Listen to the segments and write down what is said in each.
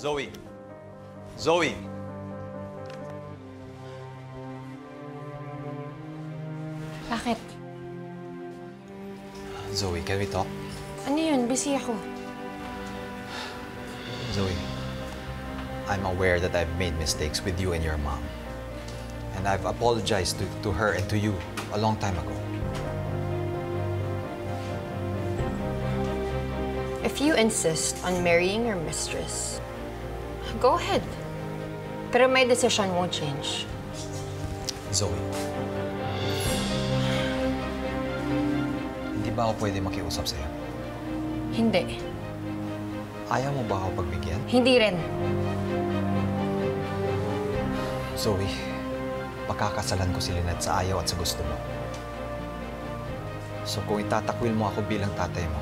Zoe! Zoe! Bakit? Zoe, can we talk? Ano yun? Busy ako. Zoe, I'm aware that I've made mistakes with you and your mom. And I've apologized to her and to you a long time ago. If you insist on marrying your mistress, go ahead. Pero my decision won't change. Zoe, hindi ba ako pwede makiusap sa'yo? Hindi. Ayaw mo ba ako pagbigyan? Hindi rin. Zoe, pakakasalan ko si Lynette sa ayaw at sa gusto mo. So kung itatakwil mo ako bilang tatay mo,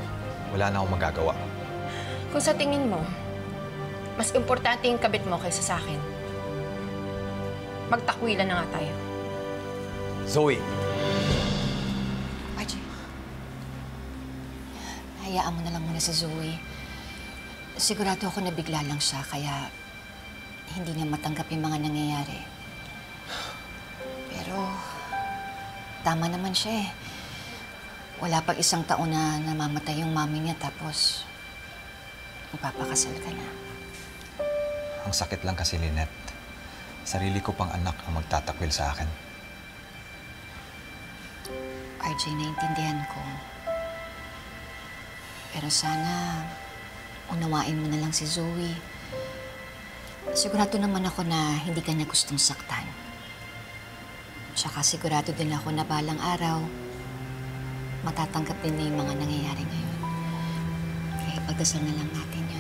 wala na akong magagawa. Kung sa tingin mo, mas importante yung kabit mo kaysa sa akin, magtakwilan na nga tayo. Zoe! RJ, hayaan mo na lang muna si Zoe. Sigurado ako na bigla lang siya, kaya hindi niya matanggap yung mga nangyayari. Pero, tama naman siya eh. Wala pag 1 taon na namamatay yung mami niya, tapos magpapakasal ka na. Ang sakit lang kasi, Lynette. Sarili ko pang anak ang magtatakwil sa akin. RJ, naiintindihan ko. Pero sana, unawain mo na lang si Zoe. Sigurado naman ako na hindi ka niya gustong saktan. Tsaka sigurado din ako na balang araw, matatanggap din na yung mga nangyayari ngayon. Kaya ipagdasal na lang natin yun.